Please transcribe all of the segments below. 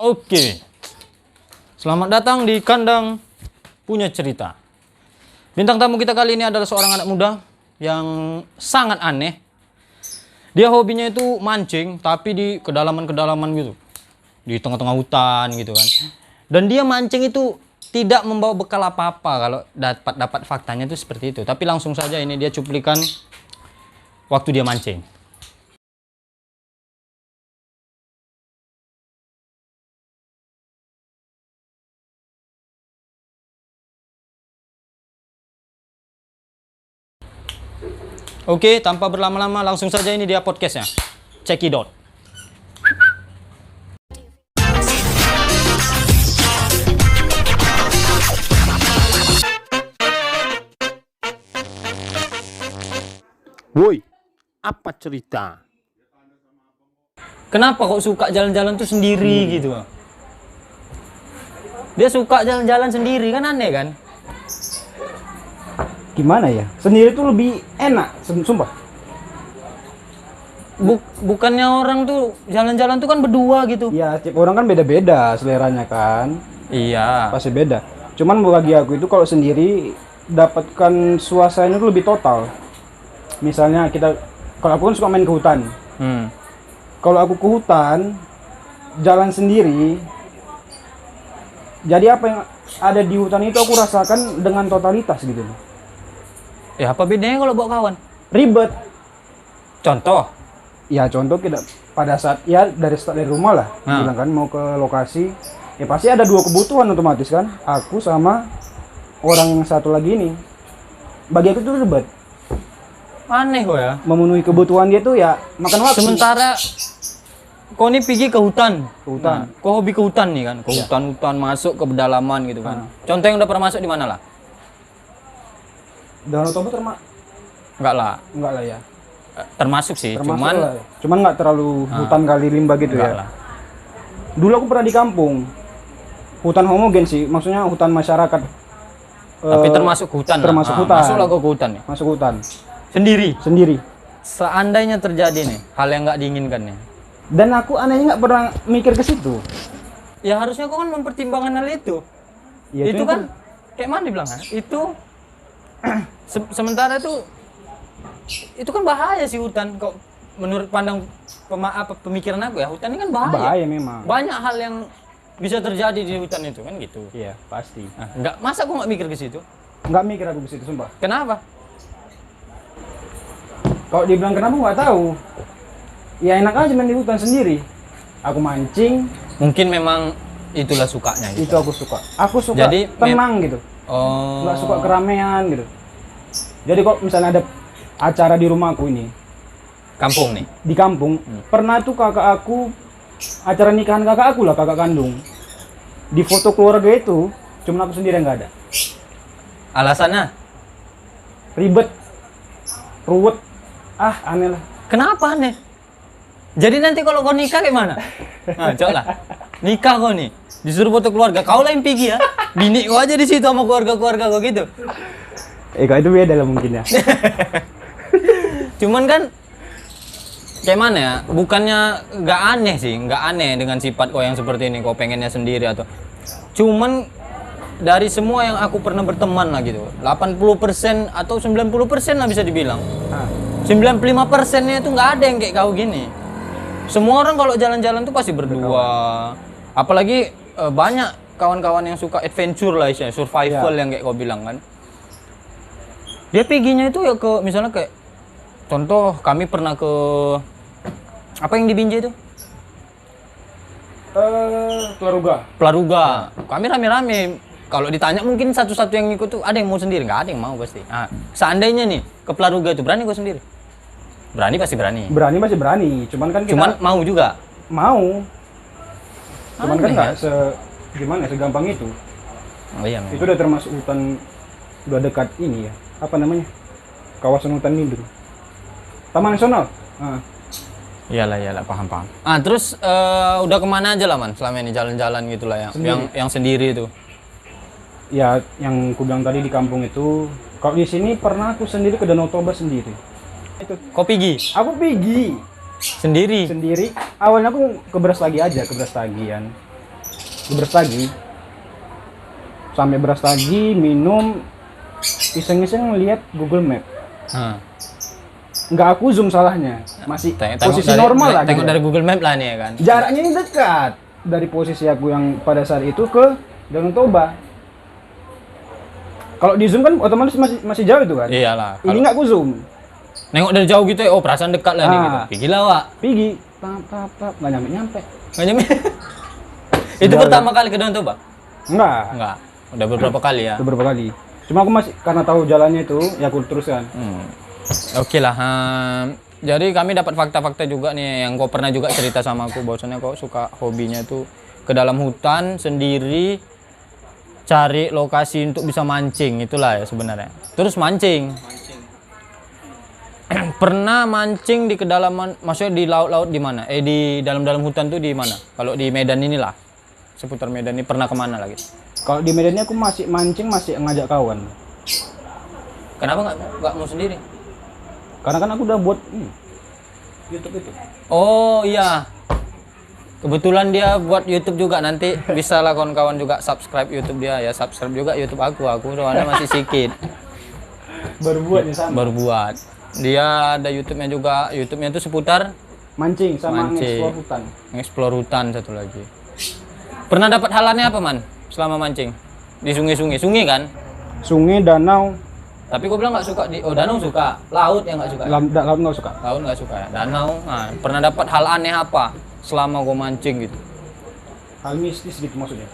Oke, selamat datang di Kandang Punya Cerita. Bintang tamu kita kali ini adalah seorang anak muda yang sangat aneh. Dia hobinya itu mancing, tapi di kedalaman-kedalaman gitu, di tengah-tengah hutan gitu kan. Dan dia mancing itu tidak membawa bekal apa-apa. Kalau dapat faktanya itu seperti itu. Tapi langsung saja ini dia cuplikan waktu dia mancing. Oke, tanpa berlama-lama langsung saja ini dia podcastnya. Cekidot. Woi, apa cerita? Kenapa kok suka jalan-jalan tuh sendiri gitu? Dia suka jalan-jalan sendiri kan, aneh kan? Gimana ya? Sendiri tuh lebih enak, sumpah. Bukannya orang tuh jalan-jalan tuh kan berdua gitu. Ya, tiap orang kan beda-beda seleranya kan. Iya. Pasti beda. Cuman bagi aku itu kalau sendiri dapatkan suasana itu lebih total. Misalnya kalau aku kan suka main ke hutan. Kalau aku ke hutan, jalan sendiri. Jadi apa yang ada di hutan itu aku rasakan dengan totalitas gitu. Ya apa bedanya kalau bawa kawan? Ribet. Contoh. Ya contoh kita pada saat ya dari rumah lah, bilang kan mau ke lokasi, ya pasti ada dua kebutuhan otomatis kan, aku sama orang yang satu lagi ini. Bagi aku itu ribet. Aneh kok ya. Memenuhi kebutuhan dia tuh ya makan waktu. Sementara kau ini pergi ke hutan. Hutan. Kau hobi ke hutan nih kan? Ke hutan-hutan masuk ke pedalaman gitu kan. Contoh yang udah pernah masuk di mana lah? Danau Toba Enggak lah. enggak lah ya. Termasuk sih, Termasuk lah ya. Cuman nggak terlalu hutan kali limba gitu enggak ya. lah. Dulu aku pernah di kampung. Hutan homogen sih, maksudnya hutan masyarakat. Tapi termasuk hutan. Termasuk hutan. Masuklah ke hutan ya. Masuk hutan. Sendiri. Seandainya terjadi nih hal yang nggak diinginkan nih. Dan aku anehnya nggak pernah mikir ke situ. Ya harusnya kau kan mempertimbangkan hal itu. Ya, itu kan kayak mana dibilang kan? Itu sementara itu kan bahaya sih hutan. Kok menurut pemikiran aku ya, hutan ini kan bahaya. Bahaya memang. Banyak hal yang bisa terjadi di hutan itu kan gitu. Iya, pasti. Enggak, masa aku nggak mikir ke situ? Nggak mikir aku ke situ, sumpah. Kenapa? Kalau dibilang kenapa nggak tahu. Ya enak aja main di hutan sendiri. Aku mancing. Mungkin memang itulah sukanya gitu. Itu aku suka. Aku suka Jadi, tenang gitu. Oh. Nggak suka keramaian gitu. Jadi kok misalnya ada acara di rumahku ini, Kampung nih. di kampung, pernah tuh kakak aku, acara nikahan kakak aku lah, kakak kandung. Di foto keluarga itu, cuma aku sendiri yang nggak ada. Alasannya? Ribet, ruwet, aneh lah. Kenapa aneh? Jadi nanti kalau kau nikah gimana? Nah, coba lah. Nikah kau nih, disuruh foto keluarga, kau lah yang pergi ya. Bini kau aja di situ sama keluarga-keluarga kau gitu. Kalau itu beda lah mungkin ya. Cuman kan kayak mana ya? Bukannya nggak aneh sih, nggak aneh dengan sifat kau yang seperti ini. Kau pengennya sendiri atau cuman dari semua yang aku pernah berteman lah gitu, 80% atau 90% lah bisa dibilang. 95%-nya itu nggak ada yang kayak kau gini. Semua orang kalau jalan-jalan tuh pasti berdua. Apalagi banyak kawan-kawan yang suka adventure lah, istilahnya survival yang kayak kau bilang kan. Dia perginya itu ya ke misalnya kayak contoh kami pernah ke apa yang di Binjai itu? Pelaruga. Kami rame-rame. Kalau ditanya mungkin satu-satu yang ikut tuh ada yang mau sendiri, nggak ada yang mau pasti. Nah, seandainya nih ke Pelaruga itu berani kok sendiri? Berani pasti berani. Berani masih berani, cuman kan kita mau juga. mau. Cuman kan Aneh nggak ya? segampang itu. Oh iya. Itu udah termasuk hutan, udah dekat ini ya. Apa namanya? Kawasan hutan lindung. Taman Nasional. Iyalah, paham. Terus udah kemana aja lah man selama ini jalan-jalan gitulah yang sendiri itu? Ya, yang ku bilang tadi di kampung itu. Kalau di sini pernah aku sendiri ke Danau Toba sendiri. Itu. Kau pergi? Aku pergi sendiri. Awalnya aku ke Brastagi aja, ke Brastagian. di Brastagi. Sampai Brastagi minum, iseng-iseng lihat Google Map. Nggak aku zoom salahnya, masih posisi normal lah. Tengok gitu. dari Google Map lah nih ya kan. Jaraknya ini dekat dari posisi aku yang pada saat itu ke Danau Toba. Kalau di zoom kan otomatis masih jauh itu kan. Iyalah. Ini nggak aku zoom. Nengok dari jauh gitu ya, oh perasaan dekat lah nih gitu. Pergi lah Wak. Pergi, tap, nggak nyampe. Nggak nyampe. Itu pertama kali ke Danau Toba? Enggak. Udah beberapa kali ya. Beberapa kali. Cuma aku masih karena tahu jalannya itu, ya aku teruskan. Oke lah. Jadi kami dapat fakta-fakta juga nih yang kau pernah juga cerita sama aku bahwasannya kau suka hobinya tuh ke dalam hutan sendiri cari lokasi untuk bisa mancing, itulah ya sebenarnya. Terus mancing. Pernah mancing di kedalaman, maksudnya di laut-laut di mana? Di dalam-dalam hutan tuh di mana? Kalau di Medan inilah, seputar Medan ini pernah kemana lagi? Kalau di Medan ini aku masih mancing, masih ngajak kawan. Kenapa nggak mau sendiri? Karena kan aku udah buat YouTube itu. Oh iya, kebetulan dia buat YouTube juga, nanti bisa lah kawan-kawan juga subscribe YouTube dia ya, subscribe juga YouTube aku soalnya masih sedikit. Baru buat nih sama. Baru buat. Dia ada YouTube-nya juga, YouTube-nya itu seputar Mancing sama mancing. nge-explore hutan. Nge-explore hutan satu lagi. Pernah dapat halannya apa man selama mancing? Di sungai-sungai, sungai kan? Sungai, danau, Tapi kau bilang nggak suka di, danau suka, laut yang nggak suka. laut nggak suka. Laut nggak suka ya. Danau, nah, pernah dapat hal aneh apa selama kau mancing gitu? Hal mistis gitu maksudnya.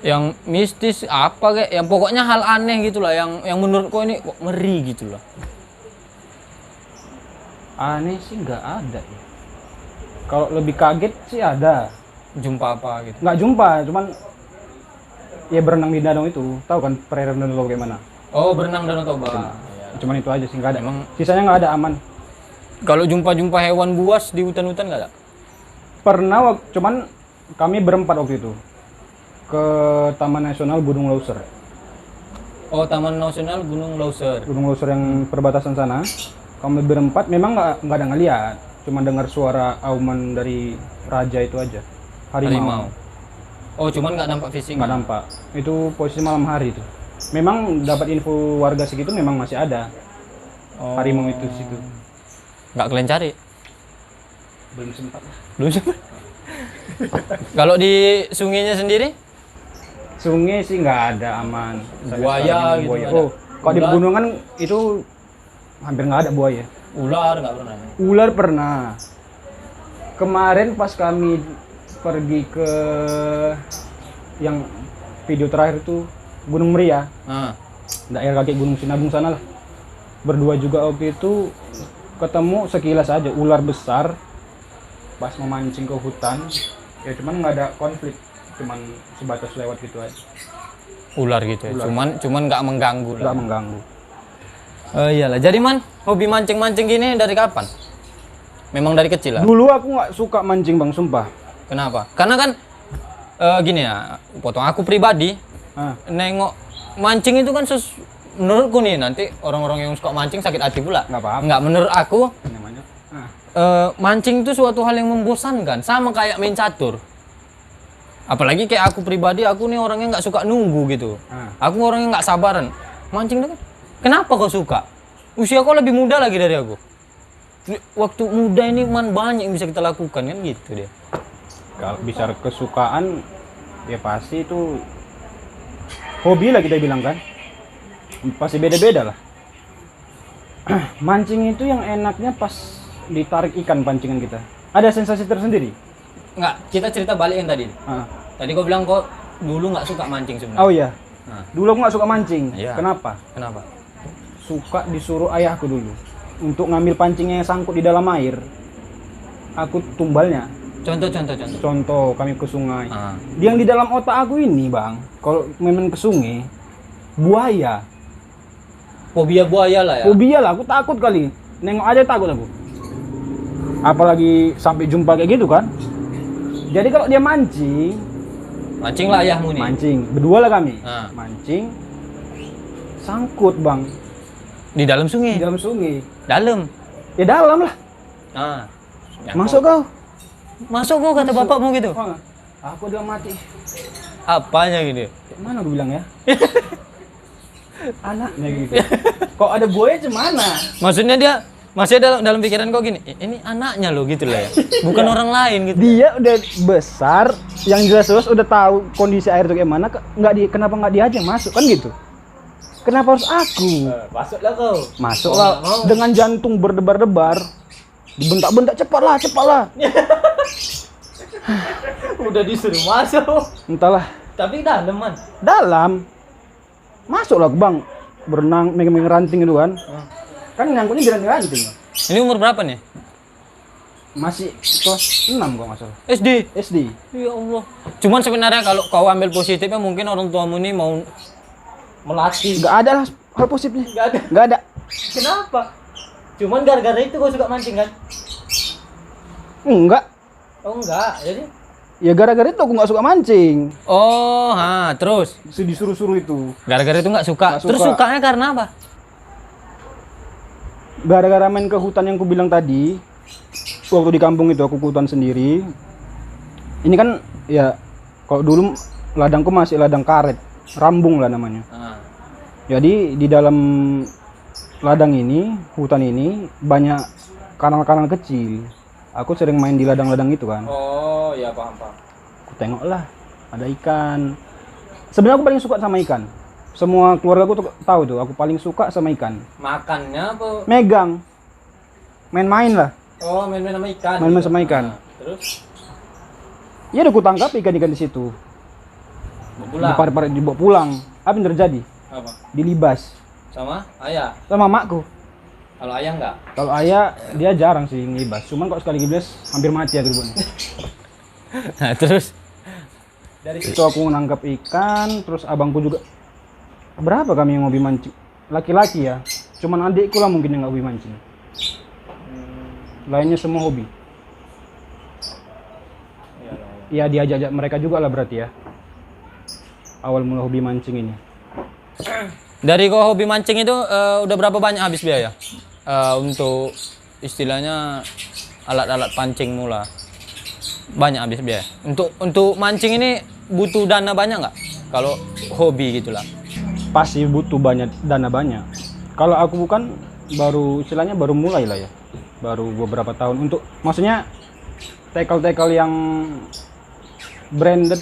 Yang mistis apa kayak? Yang pokoknya hal aneh gitulah, yang menurut kau ini kok ngeri gitulah. Aneh sih nggak ada ya. Kalau lebih kaget sih ada. Jumpa apa gitu? Nggak jumpa, cuman ya berenang di danau itu. Tahu kan perairan danau gimana? Oh, berenang Danau Toba. Iya. Cuman itu aja sih, nggak ada. Emang Sisanya nggak ada, aman. kalau jumpa hewan buas di hutan-hutan nggak ada? Pernah, cuman kami berempat waktu itu ke Taman Nasional Gunung Leuser. Oh, Taman Nasional Gunung Leuser. Gunung Leuser yang perbatasan sana. Kami berempat memang nggak ada ngeliat, cuma dengar suara auman dari raja itu aja. Harimau. Oh, cuman nggak nampak fisik. Nggak nampak. Itu posisi malam hari itu. Memang dapat info warga segitu memang masih ada harimau itu di situ. Nggak kalian cari? Belum sempat. Belum sempat. Kalau di sungainya sendiri? Sungai sih nggak ada, aman. Buaya gitu Buaya. ada? Oh, kalau di Ular? pegunungan itu hampir nggak ada buaya. Ular nggak pernah? Ular pernah. Kemarin pas kami pergi ke yang video terakhir itu Gunung Meriah, daerah kaki Gunung Sinabung sana lah. Berdua juga waktu itu ketemu sekilas aja ular besar pas memancing ke hutan. Ya cuman nggak ada konflik, cuman sebatas lewat gitu aja. Ular gitu ya. Ular. Cuman nggak mengganggu lah. Nggak mengganggu. Oh iyalah. Jadi man, hobi mancing-mancing gini dari kapan? Memang dari kecil lah. Dulu aku nggak suka mancing bang, sumpah. Kenapa? Karena kan gini ya, potong aku pribadi nengok mancing itu kan menurutku nih, nanti orang-orang yang suka mancing sakit hati pula. Nggak apa-apa. Nggak, menurut aku Namanya. mancing itu suatu hal yang membosankan, sama kayak main catur. Apalagi kayak aku pribadi, aku nih orangnya nggak suka nunggu gitu. Aku orangnya nggak sabaran. Mancing itu kan, kenapa kau suka? Usia kau lebih muda lagi dari aku. Waktu muda ini man banyak yang bisa kita lakukan kan gitu dia. Kalau bicara kesukaan, ya pasti itu hobi lah kita bilang kan. Pasti beda-beda lah. Mancing itu yang enaknya pas ditarik ikan pancingan kita. Ada sensasi tersendiri. Nggak, kita cerita balik yang tadi. Tadi kau bilang kau dulu nggak suka mancing sebenarnya. Oh iya. Nah. Dulu aku nggak suka mancing. Iya. Kenapa? Kenapa? Suka disuruh ayahku dulu untuk ngambil pancingnya yang sangkut di dalam air. Aku tumbalnya. Contoh. Contoh kami ke sungai. Ah. Yang di dalam otak aku ini bang, kalau memang ke sungai, buaya. Fobia buaya lah ya. Fobia lah, aku takut kali. Nengok aja takut aku. Apalagi sampai jumpa kayak gitu kan. Jadi kalau dia mancing, Mancing lah ayahmu nih. mancing. Berdua lah kami. Ah. Mancing, sangkut bang. Di dalam sungai. Di dalam sungai. Dalam. Ya dalam lah. Ah. Masuk kau. Masuk kok kata bapakmu gitu. Ah. Aku udah mati. Apanya gitu? Kayak mana gue bilang ya? Anaknya gitu. Kok ada buaya cemana? Maksudnya dia masih dalam pikiran kau gini, ini anaknya loh gitu lah ya. Bukan orang lain gitu. Dia udah besar, yang jelas-jelas udah tahu kondisi air itu kayak mana, kenapa nggak dia aja yang masuk kan gitu? Kenapa harus aku? Masuklah kau. Masuklah dengan jantung berdebar-debar, dibentak-bentak cepatlah. Udah disuruh masuk. Entahlah, Tapi dalam man. dalam. Masuklah bang, berenang, megang ranting itu kan. Kan nyangkutnya di ranting-ranting. Ini umur berapa nih? Masih kelas 6 kok nggak salah. SD. SD. Ya Allah. Cuman sebenarnya kalau kau ambil positifnya mungkin orang tuamu ini mau Melatih. Nggak ada lah hal positifnya. Nggak ada. Nggak ada. Kenapa? Cuman gara-gara itu kau suka mancing kan? Enggak. Oh enggak. Jadi Ya gara-gara itu aku nggak suka mancing. oh, terus Disuruh-suruh itu. gara-gara itu nggak suka. Nggak Terus suka. sukanya karena apa? Gara-gara main ke hutan yang ku bilang tadi, waktu di kampung itu aku ke hutan sendiri. Ini kan ya kalau dulu ladangku masih ladang karet, rambung lah namanya. Jadi di dalam ladang ini, hutan ini banyak kanal-kanal kecil. Aku sering main di ladang-ladang itu kan. oh ya paham. Aku tengok lah, ada ikan. Sebenarnya aku paling suka sama ikan. Semua keluarga aku tuh tahu tuh, aku paling suka sama ikan. Makannya apa? Megang, main-main lah. Oh, main-main sama ikan. Main-main sama ikan. Terus Ya udah kutangkap ikan-ikan di situ. pulang. Dibawa pulang. Apa yang terjadi? Apa? Dilibas Sama ayah. sama makku. Kalau ayah enggak? Kalau ayah dia jarang sih ngibas. Cuman kok sekali ngibas hampir mati ya gerbunya. Nah, terus Dari Itu aku nangkap ikan, terus abangku juga. Berapa kami yang hobi mancing? Laki-laki ya. Cuman adikku lah mungkin yang nggak hobi mancing. Lainnya semua hobi. Ya diajak-ajak mereka juga lah berarti ya. Awal mula hobi mancing ini. dari kau hobi mancing itu udah berapa banyak habis biaya? Untuk istilahnya alat-alat pancing mula. Banyak habis biaya. Untuk mancing ini butuh dana banyak nggak? Kalau hobi gitulah. Pasti butuh dana banyak. Kalau aku bukan istilahnya baru mulai lah ya. Baru beberapa tahun untuk maksudnya tackle yang branded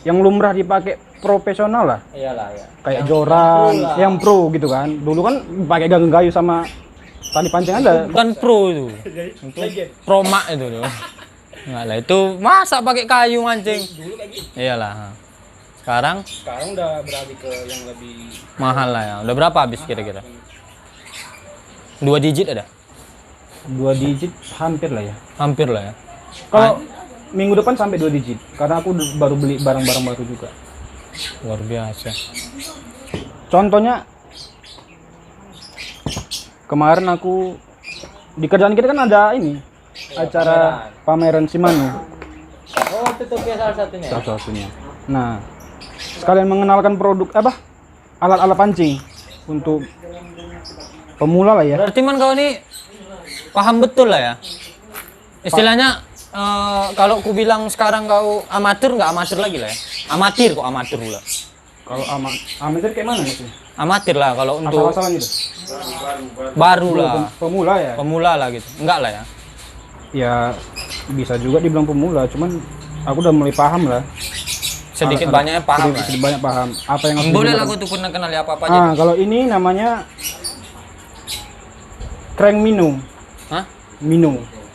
yang lumrah dipakai profesional lah. iyalah ya. Kayak joran, yang pro gitu kan. Dulu kan pakai gayu sama tali pancing ada. Bukan pro itu. Itu promak itu tuh. Enggak lah, itu masa pakai kayu mancing? Iyalah. Sekarang Udah beralih ke yang lebih mahal lah ya. Udah berapa habis kira-kira? 2 digit ada? 2 digit hampir lah ya. Hampir lah ya. Kalau minggu depan sampai 2 digit karena aku baru beli barang-barang baru juga. Luar biasa. Contohnya kemarin aku di kerjaan kita kan ada ini acara pameran Shimano Oh, tutupnya salah satunya. salah satunya. Nah, sekalian mengenalkan produk alat-alat pancing untuk pemula lah ya. Berarti man kau ini paham betul lah ya. Istilahnya kalau ku bilang sekarang kau amatir nggak amatir lagi lah ya. Amatir kok amatir pula. Kalau amatir kayak mana gitu? Amatir lah kalau untuk Asal-asalan gitu. baru lah. Pemula ya? Pemula lah gitu. Enggak lah ya. Ya bisa juga dibilang pemula, cuman aku udah mulai paham lah. Sedikit banyaknya paham lah. Sedikit banyak paham apa yang harus Boleh lah digunakan. aku tuh pernah kenal ya apa-apa aja. Kalau ini namanya crank Mino. Hah? Mino.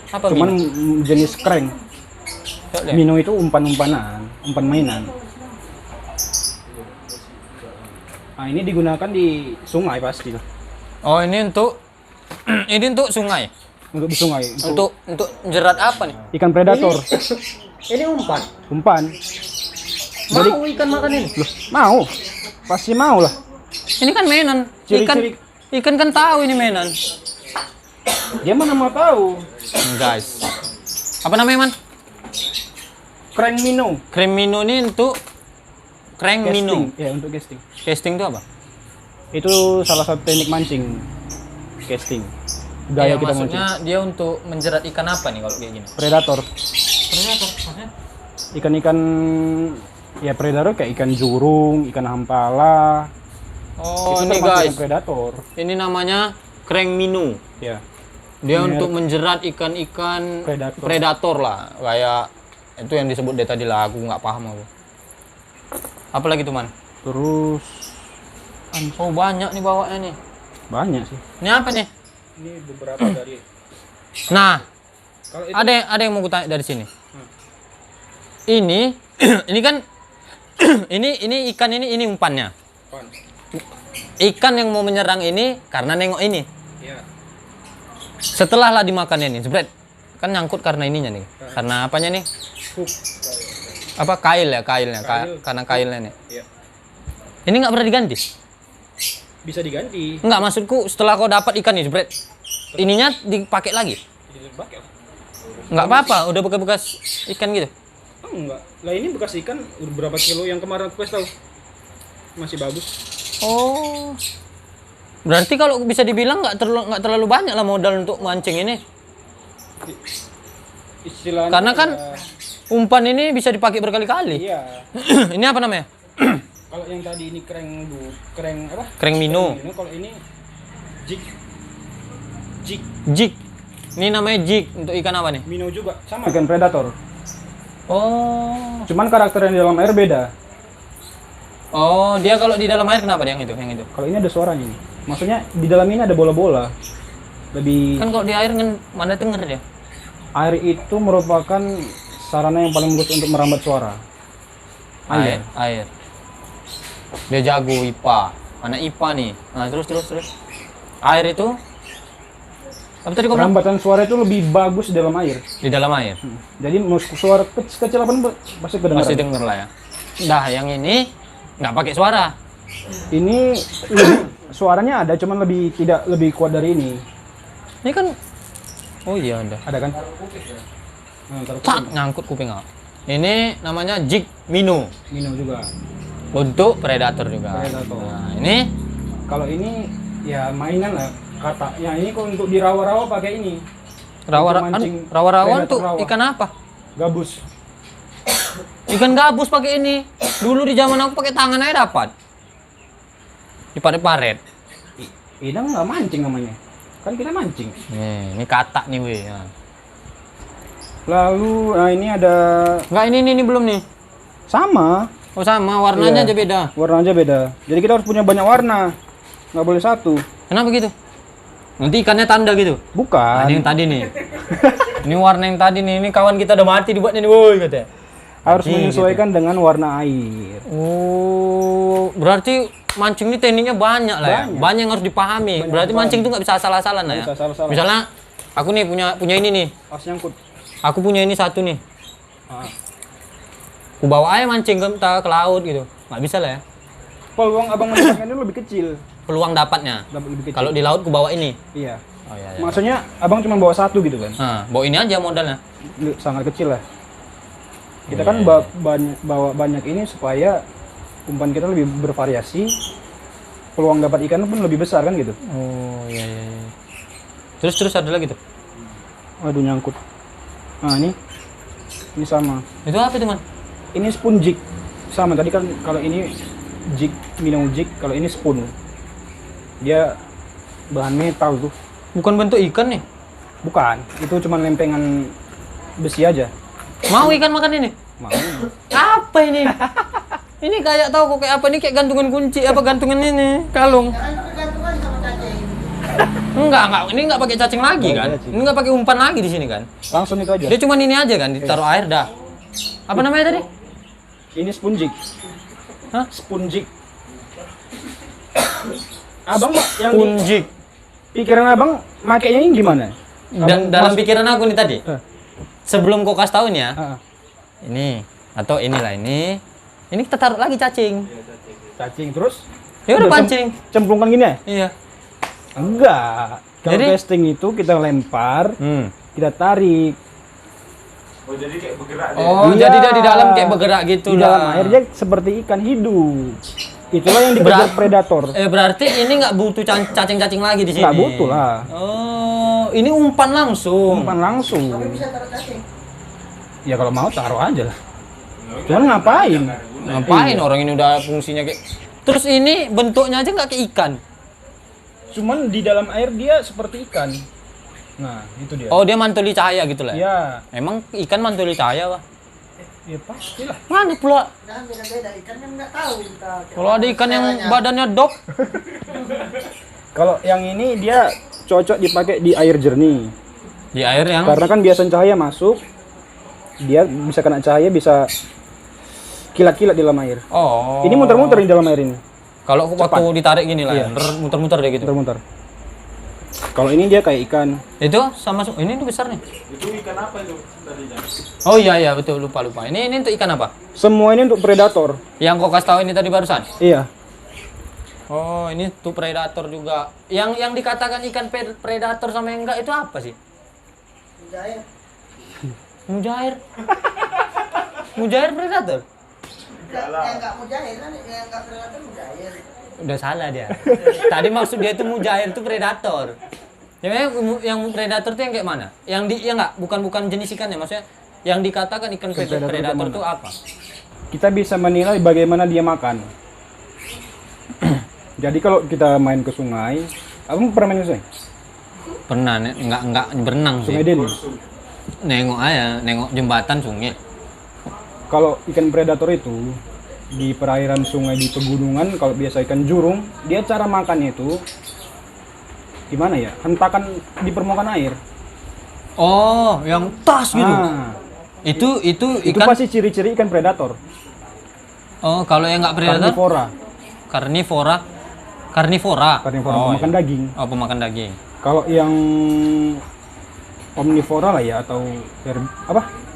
Apa Cuman Mino? jenis crank. Coba lihat. Mino itu umpan mainan. Nah, ini digunakan di sungai pasti lah. Oh, ini untuk ini untuk sungai. Untuk di sungai. Untuk jerat apa nih? Ikan predator. Ini umpan. Umpan. Mau ikan makan ini? Loh, mau. Pasti mau lah. Ini kan mainan. Ciri-ciri- Ikan kan tahu ini mainan. Dia mana mau tahu. Guys. Apa namanya, Man? Crank Mino. Krim Mino ini untuk crank Mino. Ya, untuk casting. Casting itu apa? Itu salah satu teknik mancing. Casting. Gaya Iya, kita maksudnya mancing. dia untuk menjerat ikan apa nih kalau kayak gini? Predator. Predator maksudnya? Ikan-ikan ya predator kayak ikan jurung, ikan hampala. Oh, Itu ini termasuk guys. ikan predator. Ini namanya kreng minu. Ya. Dia Ini untuk menjerat ikan-ikan Predator. predator lah. Kayak itu yang disebut dari tadi lah, aku nggak paham aku. Apa lagi tuh, Man? Terus Oh, banyak nih bawaannya nih. banyak sih. Ini apa nih? Ini beberapa dari. Nah, Kalau itu ada yang mau kutanya dari sini. Ini ini kan ini ikan ini umpannya. Ikan yang mau menyerang ini karena nengok ini. ya. Setelah lah dimakan ini, jebret. Kan nyangkut karena ininya nih. Karena apanya nih? Hook. Apa kailnya? Karena kailnya nih. Ya. Ini nggak pernah diganti? Bisa diganti. Enggak, maksudku setelah kau dapat ikan nih, jebret. Ininya dipakai lagi? Nggak apa-apa, udah bekas-bekas ikan gitu. Oh, enggak. Lah ini bekas ikan udah berapa kilo yang kemarin aku kasih tahu. Masih bagus. Oh. Berarti kalau bisa dibilang nggak terlalu banyak lah modal untuk mancing ini. Istilahnya Karena kan ya, umpan ini bisa dipakai berkali-kali. iya. Ini apa namanya? Kalau yang tadi ini kreng apa? Kreng minu. Kalau ini jig. Jig. Jig. Ini namanya jig untuk ikan apa nih? Mino juga sama. Ikan predator. Oh. Cuman karakter yang di dalam air beda. Oh, dia kalau di dalam air kenapa dia yang itu? Kalau ini ada suaranya nih. Maksudnya di dalam ini ada bola-bola. Lebih Kan kalau di air kan mana denger dia? air itu merupakan sarana yang paling bagus untuk merambat suara. Air. Dia jago IPA. Anak IPA nih. Nah, terus. Air itu apa tadi kau bilang? Perambatan suara itu lebih bagus di dalam air. Di dalam air. Jadi mau suara kecil apa pasti kedengaran. Pasti denger lah ya. Nah, yang ini nggak pakai suara. Ini lebih, suaranya ada, cuman tidak lebih kuat dari ini. Ini kan oh iya ada. Ada kan? Nah, taruh Tak nyangkut kuping aku. Ini namanya jig minu Mino juga. untuk predator juga. Predator. Nah, ini Kalau ini ya mainan lah kata. Yang ini kalau untuk di rawa-rawa pakai ini. mancing rawa-rawan predator tuh rawa. ikan apa? Gabus. Ikan gabus pakai ini. Dulu di zaman aku pakai tangan aja dapat. Diparet-paret. Ini nggak mancing namanya. Kan kita mancing. Nih, ini katak nih weh. Nah. Lalu nah ini ada Enggak, ini belum nih. sama. Oh sama, warnanya Iya. aja beda. Warna aja beda. Jadi kita harus punya banyak warna. Nggak boleh satu. Kenapa gitu? Nanti ikannya tanda gitu. Bukan. Ini yang tadi nih. Ini warna yang tadi nih. Ini kawan kita udah mati dibuatnya nih, woi katanya. Harus Anjing, menyesuaikan dengan warna air. Oh, berarti mancing ini tekniknya banyak lah ya. Banyak. Banyak yang harus dipahami. Berarti mancing tuh nggak bisa asal-asalan lah ya. Nggak bisa asal-asalan. Misalnya aku nih punya ini nih. Pas nyangkut. Aku punya ini satu nih. Ah. Aku bawa aja mancing ke laut gitu. Nggak bisa lah ya. Peluang abang mendapatkan itu lebih kecil. Peluang dapatnya. Dapat lebih kecil. Kalau di laut ku bawa ini. Iya. Oh iya. Maksudnya abang cuma bawa satu gitu kan? Nah, bawa ini aja modalnya. Sangat kecil lah. Kita Iya, kan iya. bawa banyak ini supaya umpan kita lebih bervariasi. Peluang dapat ikan pun lebih besar kan gitu. Oh iya. Terus ada lagi tuh. Aduh nyangkut. Nah ini sama. Itu apa tuh, Man? Ini spoon jig. Sama tadi kan kalau ini jig, minum jig, kalau ini spoon. Dia bahan metal tuh. Bukan bentuk ikan nih. Bukan, itu cuma lempengan besi aja. Mau ikan makan ini? Mau. Apa ini? Ini kayak tahu kok kayak apa nih, kayak gantungan kunci apa gantungan ini kalung. Enggak, ini enggak pakai cacing lagi kan? cacing. Ini enggak pakai umpan lagi di sini kan? Langsung itu aja. Dia cuma ini aja kan, ditaruh air dah. Apa namanya tadi? Ini spoon jig. Hah? Spoon jig. Abang yang Punjik. pikiran abang makainya ini gimana? Dan dalam pikiran aku nih tadi, Eh. sebelum kau kasih tahu nih ya, Ah, ini atau inilah ini kita taruh lagi cacing. cacing terus? Ya udah Udah pancing. Cemplungkan gini ya? Iya. Enggak. Kalau Jadi? casting itu kita lempar, Hmm. kita tarik. Oh, Iya. jadi dia di dalam kayak bergerak gitu Di lah. dalam air dia seperti ikan hidup. Itulah yang dikejar predator. Berarti ini nggak butuh cacing-cacing lagi di sini. Nggak butuh lah. Oh, ini umpan langsung. Umpan langsung. Ya kalau mau taruh aja lah. Cuman ngapain? Ngapain orang ini udah fungsinya kayak. Terus ini bentuknya aja nggak kayak ikan. Cuman di dalam air dia seperti ikan. Nah, itu dia. Oh, dia mantuli cahaya gitu lah. Iya. Emang ikan mantuli cahaya, Pak? Ya pastilah. Mana pula? Nah, beda-beda ikan kan nggak tahu kita. Kalau ada ikan yang badannya dok, Kalau yang ini dia cocok dipakai di air jernih. di air yang Karena kan biasa cahaya masuk, dia bisa kena cahaya, bisa kilat-kilat di dalam air. oh. Ini muter-muter di dalam air ini, Kalau waktu ditarik gini lah, Iya. muter-muter deh gitu. muter-muter. Kalau ini dia kayak ikan. Itu sama ini besar nih. Itu ikan apa itu tadinya? Oh iya betul lupa. Ini untuk ikan apa? Semua ini untuk predator. Yang kau kasih tahu ini tadi barusan. Iya. Oh, ini tuh predator juga. Yang dikatakan ikan predator sama yang enggak itu apa sih? Mujair. Mujair. Mujair predator. Yang nggak mujair kan, yang nggak predator mujair. Udah salah dia. Tadi maksud dia itu mujair itu predator. Yang predator itu yang kayak mana? Ya enggak, bukan jenis ikannya, maksudnya yang dikatakan ikan predator itu apa? Kita bisa menilai bagaimana dia makan. Jadi kalau kita main ke sungai, abang pernah main ke sungai? Pernah, enggak berenang sih. Sungai Deli. Nengok jembatan sungai. Kalau ikan predator itu di perairan sungai di pegunungan, kalau biasa ikan jurung, dia cara makannya itu gimana ya? Hentakan di permukaan air. Oh, yang tas gitu. Ah, Itu itu ikan. pasti ciri-ciri ikan predator. Oh, kalau yang enggak predator? Karnivora. Karnivora. Pemakan iya. daging. Oh, pemakan daging. Kalau yang omnivora lah ya, atau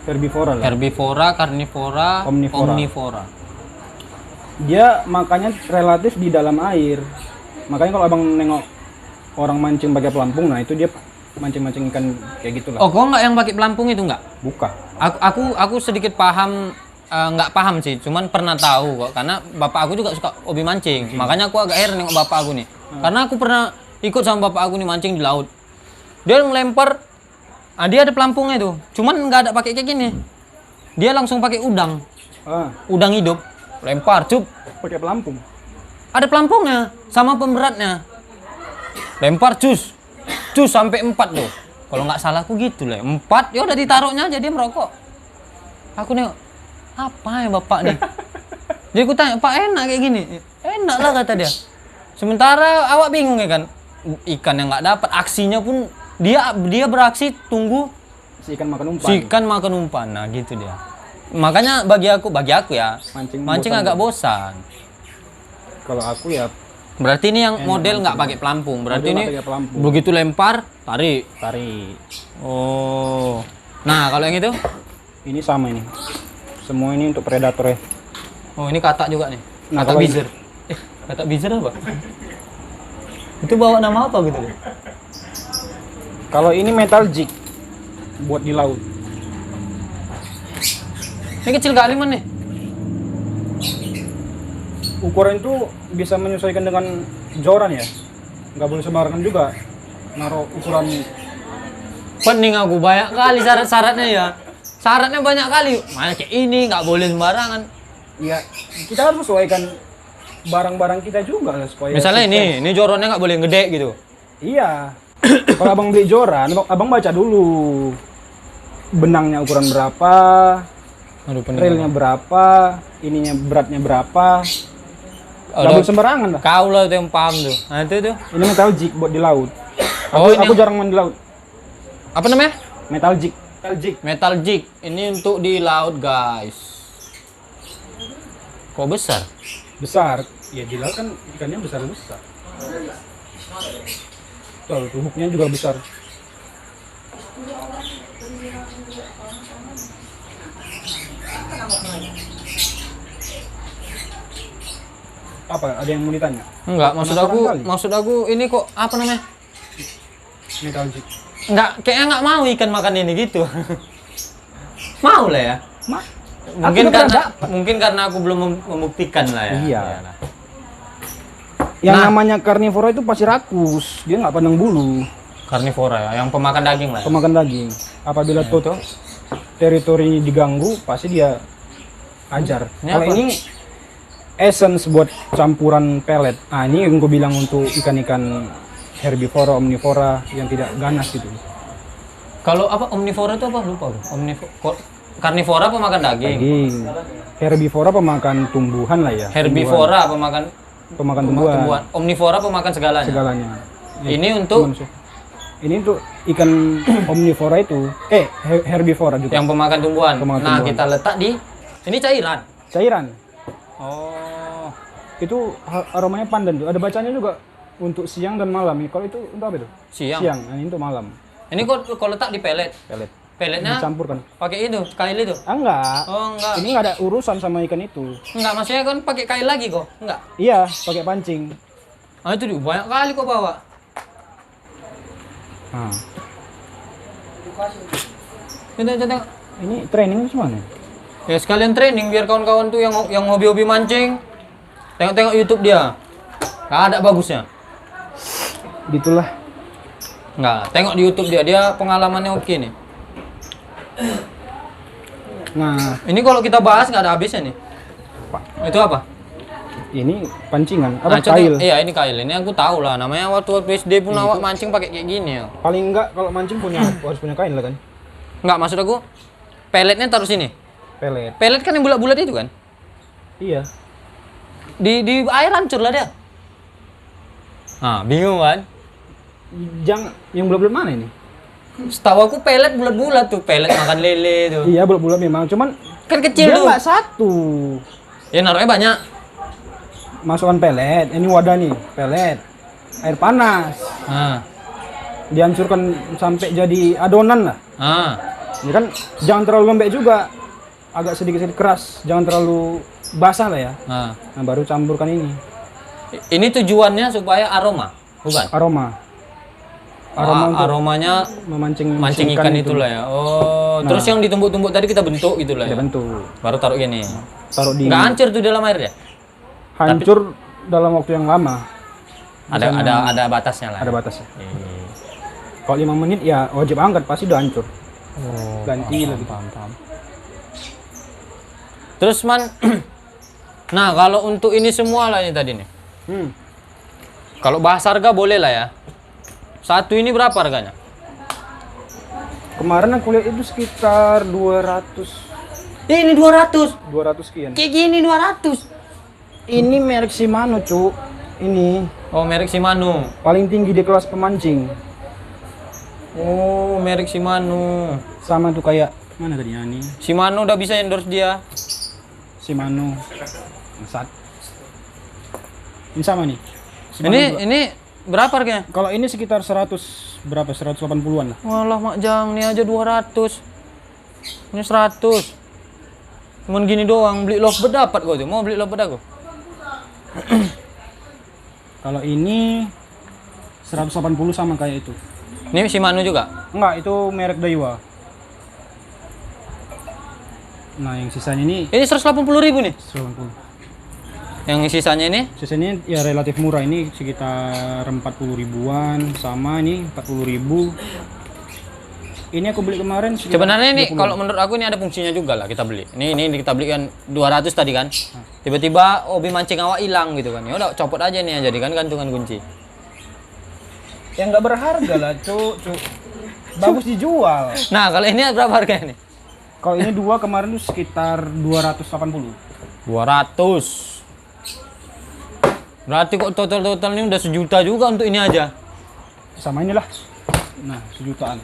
herbivora lah. Herbivora, karnivora, Omnivora. omnivora. Dia makannya relatif di dalam air. Makanya kalau abang nengok orang mancing pakai pelampung, nah itu dia mancing-mancing ikan kayak gitulah. Oh, kok enggak yang pakai pelampung itu enggak? Buka. Aku sedikit paham, nggak paham sih, cuman pernah tahu kok, karena bapak aku juga suka hobi mancing. Makanya aku agak heran nengok bapak aku nih, karena aku pernah ikut sama bapak aku nih mancing di laut. Dia ngelempar, dia ada pelampungnya tuh, cuman nggak ada pakai kayak gini. Dia langsung pakai udang, udang hidup, lempar, cup. Pakai pelampung. Ada pelampungnya, sama pemberatnya. Lempar, cus sampai 4 tuh. Kalau nggak salah aku gitu lah, 4, ya udah ditaruhnya aja dia merokok. Aku nengok, apa ya bapak nih? Jadi aku tanya, Pak enak kayak gini? Enak lah kata dia. Sementara awak bingung ya kan, ikan yang nggak dapat, aksinya pun dia beraksi tunggu Si ikan makan umpan. si ikan makan umpan, nah gitu dia. Makanya bagi aku ya, mancing agak bosan. Kalau aku ya Berarti ini yang model nggak pakai pelampung. Berarti model ini nggak pakai pelampung. begitu lempar, tarik. Oh. Nah, kalau yang itu? Ini sama ini. Semua ini untuk predator ya. Oh, ini katak juga nih. Nah, Katak kalau bizer. Katak bizer apa? Itu bawa nama apa gitu? Kalau ini metal jig buat di laut. Ini kecil kali man nih. Ukuran itu bisa menyesuaikan dengan joran ya. Nggak boleh sembarangan juga naruh ukuran. Pening aku banyak kali syarat-syaratnya ya. Syaratnya banyak kali. Mana kayak ini nggak boleh sembarangan. Ya, kita harus sesuaikan barang-barang kita juga lah supaya. Misalnya sukses. ini jorannya nggak boleh gede gitu. Iya. Kalau abang beli joran, abang baca dulu benangnya ukuran berapa, Aduh, pening. relnya berapa, ininya beratnya berapa. Nggak boleh sembarangan lah. Kau lah tuh yang paham tuh. Nah itu tuh. Ini metal jig buat di laut. Oh, ini Aku yang- jarang main di laut. Apa namanya? Metal jig. Metal jig. Metal jig. Ini untuk di laut guys. Kok besar? Besar. Ya di laut kan ikannya besar-besar. Tuh, hooknya juga besar. Apa? Ada yang mau ditanya? Enggak, Penasaran kali. maksud aku ini kok apa namanya? Metal jig. Enggak, kayaknya enggak mau ikan makan ini gitu. Mau lah ya. Mungkin karena aku belum membuktikan lah ya. Iya. Iyalah. Yang Nah. namanya karnivora itu pasti rakus. Dia nggak pandang bulu. Karnivora ya, yang pemakan daging lah. Ya. Pemakan daging. Apabila Nah, tuh teritori diganggu pasti dia ajar. Ini Kalau apa? ini essence buat campuran pelet. Ah, ini yang gue bilang untuk ikan-ikan herbivora, omnivora yang tidak ganas gitu. Kalau apa omnivora itu apa? Lupa aku. Karnivora pemakan daging. Daging. Herbivora pemakan tumbuhan lah ya. Herbivora pemakan Pemakan tumbuhan. tumbuhan. Omnivora pemakan segalanya. Segalanya. Ini untuk Manusia. Ini untuk ikan omnivora itu, herbivora juga. yang pemakan tumbuhan. Pemakan Nah, tumbuhan. kita letak di ini cairan. Cairan. Oh. Itu aromanya pandan tuh. Ada bacanya juga untuk siang dan malam. Kalau itu untuk apa itu? Siang. Siang. Nah, ini untuk malam. Ini kok letak di pelet. Pelet. Peletnya Dicampurkan. pakai itu, kail itu. Ah, enggak. Oh, enggak. Ini nggak ada urusan sama ikan itu. Enggak, maksudnya kan pakai kail lagi kok. Enggak. Iya, pakai pancing. Ah, itu dia, banyak kali kok bawa. Nah, Tengok. ini training semua nih. Ya sekalian training biar kawan-kawan tuh yang hobi-hobi mancing. Tengok YouTube dia. Nggak ada bagusnya. Gitulah. Nggak, tengok di YouTube dia pengalamannya oke nih. Nah, Ini kalau kita bahas nggak ada habisnya nih. Itu apa? ini pancingan. Nah, Apa coba- kail? Iya, ini kail. Ini aku tahu lah. Namanya waktu SD pun awak mancing pakai kayak gini ya. Paling enggak kalau mancing punya harus punya kail lah kan. Nggak, maksud aku peletnya taruh sini. Pelet. Pelet kan yang bulat-bulat itu kan? Iya. Di air hancur lah dia. Ah, bingung kan? Yang bulat-bulat mana ini? Setahu aku pelet bulat-bulat tuh, pelet makan lele tuh. Iya, bulat-bulat memang. Cuman Kan kecil dia tuh. nggak satu. Ya naruhnya banyak. Masukkan pelet. Ini wadah nih, pelet. Air panas. Ah. Dihancurkan sampai jadi adonan lah. Ah. Ya kan jangan terlalu lembek juga. Agak sedikit-sedikit keras. Jangan terlalu basah lah ya. Ah. Nah, baru campurkan ini. Ini tujuannya supaya aroma, bukan? Aroma. Aroma untuk Aromanya memancing mancing ikan itulah ya. Oh, terus yang ditumbuk-tumbuk tadi kita bentuk gitulah Ya ya. bentuk. Baru taruh gini. Taruh di Nggak hancur tuh dalam air ya? hancur dalam waktu yang lama. Ada batasnya lah. Ada batasnya. Iya. Kalau 5 menit ya wajib angkat, pasti udah hancur. Oh, Ganti lagi. paham. Terus man, nah kalau untuk ini semua lah ini tadi nih. Kalau bahas harga boleh lah ya. Satu ini berapa harganya? Kemarin aku lihat itu sekitar 200 Ini 200. 200 sekian. Kayak gini 200. Ini merek Shimano, Cuk. Ini Oh, merek Shimano. paling tinggi di kelas pemancing. Oh, merek Shimano. Sama tuh kayak mana tadinya nih? Shimano udah bisa endorse dia. Shimano. Sat. Ini sama nih. Shimano juga. Ini berapa harganya? Kalau ini sekitar 100 berapa? 180-an lah. Walah Mak Jang, ini aja 200. Ini 100. Cuman gini doang, beli lovebird dapat kok tuh. Mau beli lovebird aku? Kalau ini 180 sama kayak itu. Ini Shimano juga. Enggak, itu merek Daiwa. Nah, yang sisanya ini Ini 180.000 nih. 180. Yang sisanya ini Sisanya ya relatif murah, ini sekitar 40 ribuan, sama ini 40 ribu. Ini aku beli kemarin sekitar sebenarnya ini 20. kalau menurut aku ini ada fungsinya juga lah kita beli. Ini kita beli kan 200 tadi kan. Tiba-tiba hobi mancing awak hilang gitu kan. Ya udah copot aja nih jadi kan gantungan kunci. yang nggak berharga lah, Cuk. Bagus dijual. Nah, kalau ini berapa harganya nih? Kalau ini dua kemarin tuh sekitar 280. 200. Berarti kok total ini udah 1 juta juga untuk ini aja. Sama inilah. Nah, 1 jutaan.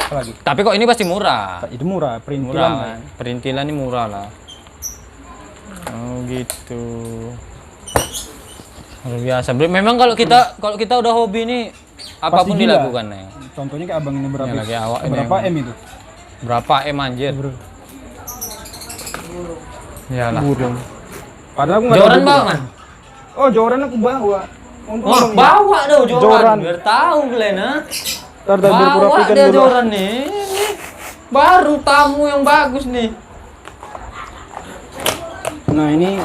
Apa lagi? Tapi kok ini pasti murah. Itu murah, perintilan. Murah. lah. Perintilan ini murah lah. Oh gitu. Luar biasa. Memang kalau kita udah hobi nih apapun gila. dilakukan ya. Contohnya kayak abang ini berapa? Ya, kayak awak ini berapa yang- M itu? Berapa M anjir? Iyalah. Burung. Padahal aku nggak Joran tahu bawa juga. man? Oh, joran aku bawa. Untuk Oh, abang ini. bawa dong joran. Joran. Biar tahu kalian ha. Ntar biar Bawa pura-pura dia dulu. joran nih. Ini baru tamu yang bagus nih. Nah, ini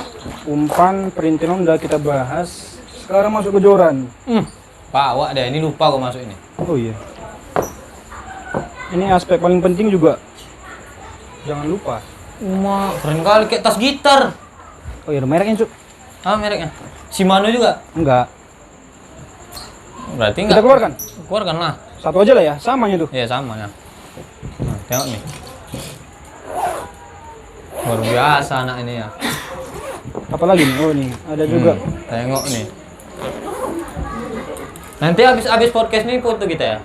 umpan perintilan udah kita bahas. Sekarang masuk ke joran. Bawa deh, ini lupa kok masuk ini. Oh iya. Ini aspek paling penting juga. Jangan lupa. Keren kali kayak tas gitar. Oh iya, ada mereknya, Cuk. Ah, mereknya. Shimano juga. Enggak. Berarti Kita enggak. keluarkan. Keluarkan lah. Satu aja lah ya, samanya tuh. Iya, sama ya. Nah, tengok nih. Luar biasa anak ini ya. Apalagi nih? Oh nih, ada juga. Tengok nih. Nanti habis podcast ini foto kita ya.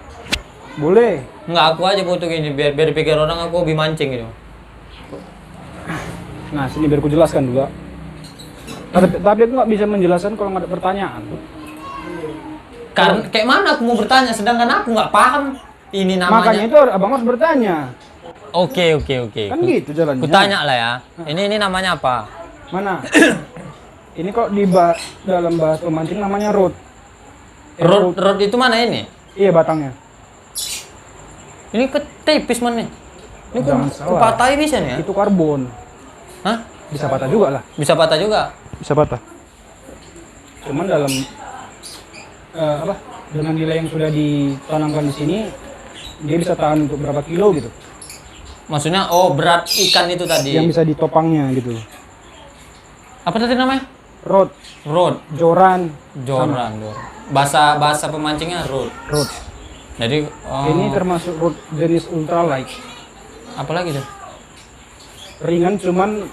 Boleh. Enggak, aku aja foto gini biar dipikir orang aku hobi mancing gitu. Nah, sini biar aku jelaskan juga. Tapi aku nggak bisa menjelaskan kalau nggak ada pertanyaan. Karena kayak mana aku mau bertanya sedangkan aku nggak paham ini namanya. Makanya itu abang harus bertanya. Oke. Kan gitu jalannya. Ku tanya lah ya. Ini namanya apa? Mana? Ini kok dalam bahasa pemancing namanya rod. Rod itu mana ini? Iya, batangnya. Ini ketipis mana nih? Ini Jangan ku salah. patahin bisa nih ya? Itu karbon. Hah? Bisa patah juga lah. Bisa patah juga? Bisa patah. Cuman dalam dengan nilai yang sudah ditanamkan di sini, dia bisa tahan untuk berapa kilo gitu. Maksudnya berat ikan itu tadi. Yang bisa ditopangnya gitu. Apa tadi namanya? Rod, Joran. joran, Bahasa pemancingnya rod. rod. Jadi Ini termasuk rod jenis ultralight. apalagi tuh? Ringan cuman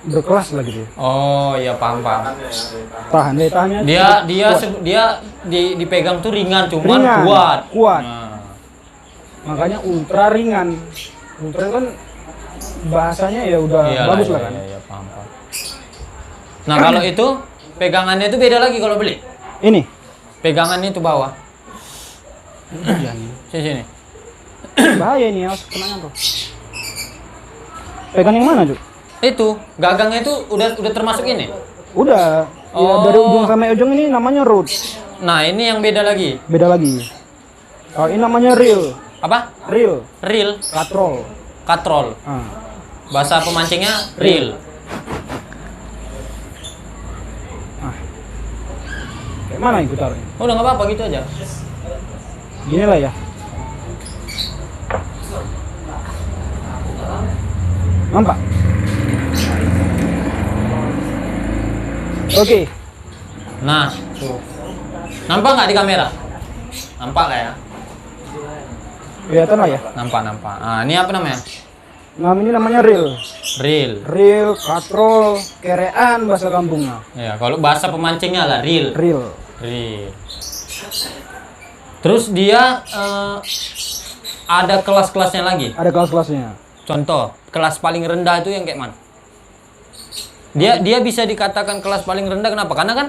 berkelas lah gitu. Oh iya, paham. Tahan, daya tahannya. Dia dipegang tuh ringan cuman Ringan, kuat. Nah. Makanya ultra ringan. Ultra kan bahasanya ya udah Iyalah, bagus lah kan. Iya, paham. Nah, kalau itu pegangannya itu beda lagi kalau beli. Ini. Pegangannya itu bawah. Iya nih. Sini. Bahaya ini, harus kena tuh. Pegang yang mana, Cuk? Itu, gagangnya itu udah termasuk ini. Udah. Ya Oh. dari ujung sampai ujung ini namanya rod. Nah, ini yang beda lagi. Beda lagi. Oh, ini namanya reel. Apa? Reel. Reel, Katrol. katrol. Ah. Bahasa pemancingnya reel. Kayak mana yang taruh? Oh, udah nggak apa-apa gitu aja. Gini lah ya. Nampak? Oke. Nah, tuh. Nampak nggak di kamera? Nampak nggak ya? Kelihatan lah ya. Nampak. Ah, ini apa namanya? Nah, ini namanya reel. Reel. Reel, katrol, kerean bahasa kampungnya. Ya, kalau bahasa pemancingnya lah reel. Reel. Reel. Terus dia ada kelas-kelasnya lagi. Ada kelas-kelasnya. Contoh, kelas paling rendah itu yang kayak mana? Dia bisa dikatakan kelas paling rendah kenapa? Karena kan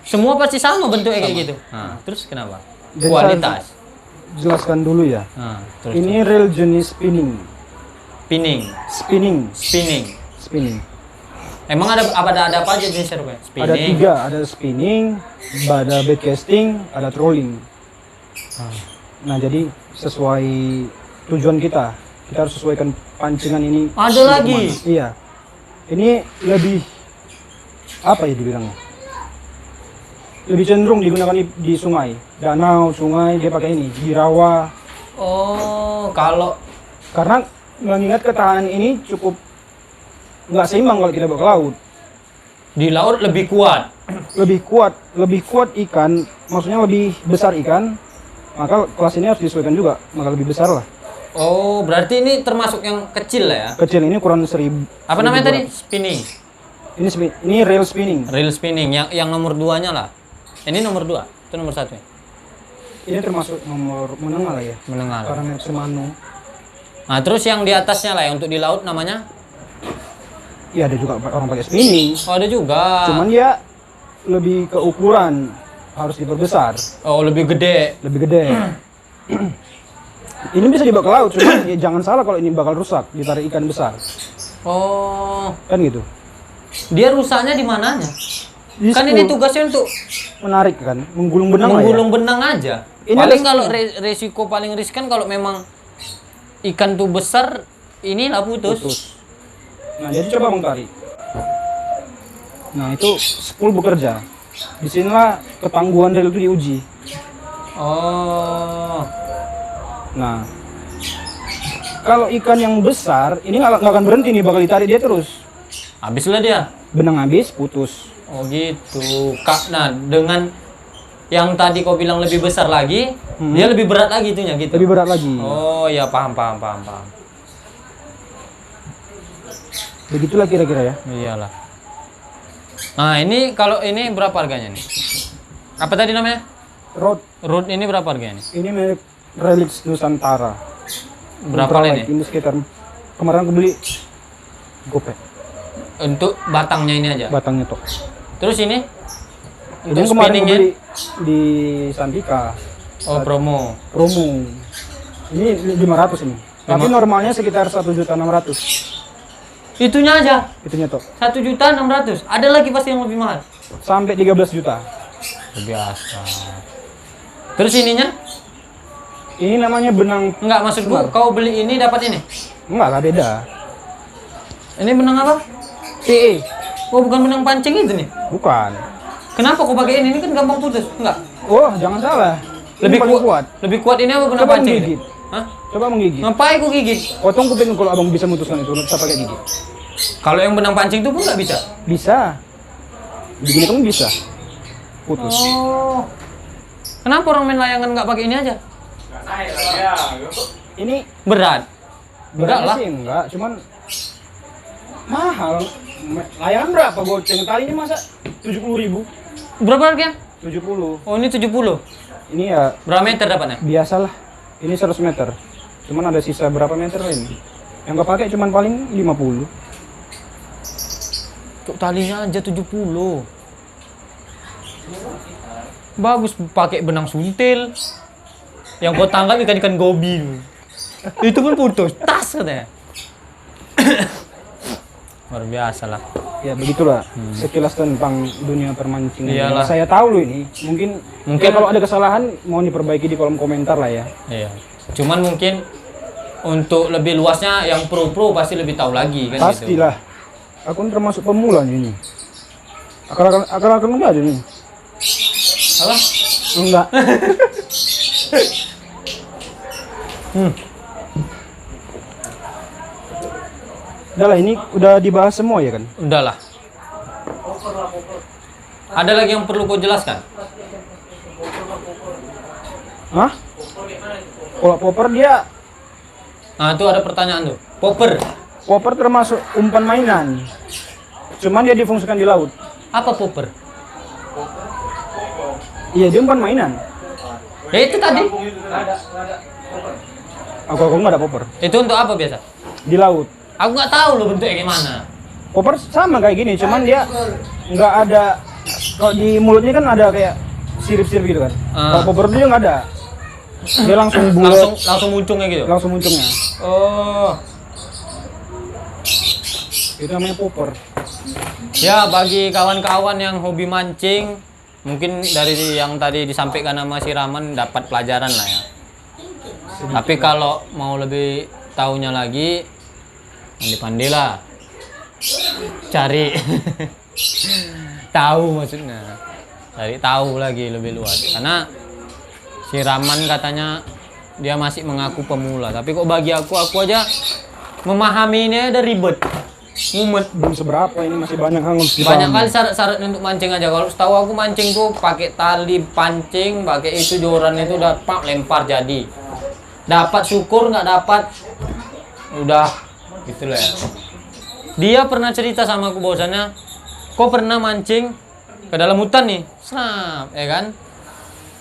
semua pasti sama bentuknya kayak gitu. Nah, terus kenapa? Jadi Kualitas. Jelaskan dulu ya. Nah, terus Ini reel jenis spinning. spinning. Spinning. Emang ada apa aja jenisnya rupanya? Ada 3, ada spinning, ada bait casting, ada trolling. Nah, jadi sesuai tujuan kita harus sesuaikan pancingan ini. Ada untuk lagi? kemana. Iya. Ini lebih apa ya dibilangnya? Lebih cenderung digunakan di sungai, danau, sungai dia pakai ini, di rawa. Oh, kalau Karena mengingat ketahanan ini cukup nggak seimbang kalau kita bawa ke laut. di laut lebih kuat. Lebih kuat ikan, maksudnya lebih besar ikan, maka kelas ini harus disesuaikan juga, maka lebih besar lah. Oh, berarti ini termasuk yang kecil lah ya? Kecil ini ukuran 1000. Apa namanya tadi? Spinning. Ini reel spinning. Reel spinning yang nomor 2-nya lah. Ini nomor 2, itu nomor 1 ya? Ini termasuk nomor menengah lah ya. Menengah lah. Karena merek Shimano. Nah, terus yang di atasnya lah, yang untuk di laut namanya? Iya, ada juga orang pakai spinning. Oh, ada juga. Cuman dia lebih ke ukuran, harus diperbesar, Oh, lebih gede. lebih gede. Ini bisa dibawa ke laut, cuman ya jangan salah kalau ini bakal rusak, ditarik ikan besar. Oh, Kan gitu. dia rusaknya di mananya? Di Kan spool, ini tugasnya untuk menarik kan, menggulung benang lah ya. menggulung benang aja. Ini Paling ada kalau resiko paling riskan kalau memang ikan tuh besar, inilah putus. Putus. Nah, jadi coba Bang tarik. Nah, itu spool bekerja. Disinilah ketangguhan reel itu diuji. Oh, Nah, kalau ikan yang besar ini nggak akan berhenti nih, bakal ditarik dia terus. Habislah dia. Benang habis, putus. Oh gitu. Kak, nah dengan yang tadi kau bilang lebih besar lagi, dia lebih berat lagi itunya gitu. Lebih berat lagi. Oh ya, paham. Begitulah kira-kira ya. Iyalah. Nah ini kalau ini berapa harganya nih? Apa tadi namanya? Rod Ini berapa harganya nih? ini merek Relix Nusantara. Berapa Ultralight. ini? Ini sekitar kemarin aku beli gopek Untuk batangnya ini aja. batangnya tuh. Terus ini? Ini Untuk yang kemarin aku spinningnya? beli di Santika Oh promo. promo. Ini 500 ini. Tapi normalnya sekitar 1.600.000. Itunya aja. Itunya tuh. 1.600.000. Ada lagi pasti yang lebih mahal. Sampai 13 juta. Biasa. Terus ininya? Ini namanya benang. Enggak, maksudku kau beli ini dapat ini. Enggak lah, beda. Ini benang apa? PE. Oh, bukan benang pancing itu nih. Bukan. Kenapa kau pakai ini? Ini kan gampang putus. Enggak. Oh, jangan salah. Lebih Ini paling kuat. Lebih kuat ini apa benang Coba pancing? menggigit. Ini? Hah? Coba menggigit. Ngapain ku gigit? Potong kuping kalau abang bisa memutuskan itu, bisa pakai gigi. Kalau yang benang pancing itu pun nggak bisa. Bisa. Begini kamu bisa. Putus. Oh. Kenapa orang main layangan nggak pakai ini aja? Ini Berat. Enggak beratnya lah. sih enggak, cuman mahal. Layangan berapa goceng? Talinya masa 70.000? Berapa harganya? 70. Oh, ini 70. Ini ya Berapa meter dapatnya? biasalah. Ini 100 meter. Cuman ada sisa berapa meter ini? Yang nggak pakai cuman paling 50. Untuk talinya aja 70. Bagus pakai benang suntil. Yang kau tangkap ikan-ikan gobi. Itu pun putus. Tas katanya. Luar biasa lah. Ya begitulah sekilas tentang dunia permancingan. Iyalah. Saya tahu loh ini. Mungkin Mungkin- ya kalau ada kesalahan mau diperbaiki di kolom komentar lah ya. Iya. Cuman mungkin untuk lebih luasnya yang pro-pro pasti lebih tahu lagi kan gitu. Pastilah. Aku kan termasuk pemula ini. Akal-akal enggak ada nih. Apa? Enggak. Udah lah, ini udah dibahas semua ya kan? Udahlah. Ada lagi yang perlu kau jelaskan? Hah? Kalau popper dia, Nah, itu ada pertanyaan tuh. Popper. popper termasuk umpan mainan. Cuman dia difungsikan di laut. Apa popper? Iya, dia umpan mainan. Ya itu tadi. Aku nggak ada popper Itu untuk apa biasa? di laut. Aku nggak tahu loh bentuknya gimana. Popper sama kayak gini, cuman dia nggak ada. Kalau di mulutnya kan ada kayak sirip-sirip gitu kan. Kalau popper dia nggak ada. Dia langsung bulat, Langsung muncungnya gitu. langsung muncungnya. Oh. Itu namanya popper. Ya, bagi kawan-kawan yang hobi mancing, mungkin dari yang tadi disampaikan sama si Raman dapat pelajaran lah ya. Tapi kalau mau lebih tahunya lagi, pandai-pandai lah. Cari tahu maksudnya. Cari tahu lagi lebih luas. Karena si Raman katanya dia masih mengaku pemula. Tapi kok bagi aku aja memahaminya ada ribet. Mumet. Belum seberapa, ini masih banyak hangus. Banyak kali syarat-syarat untuk mancing aja. Kalau setahu aku mancing tuh pakai tali pancing, pakai itu joran itu udah pak lempar jadi. Dapat syukur, nggak dapat udah gitulah ya. Dia pernah cerita sama aku bahwasannya kok pernah mancing ke dalam hutan nih, snap, ya kan?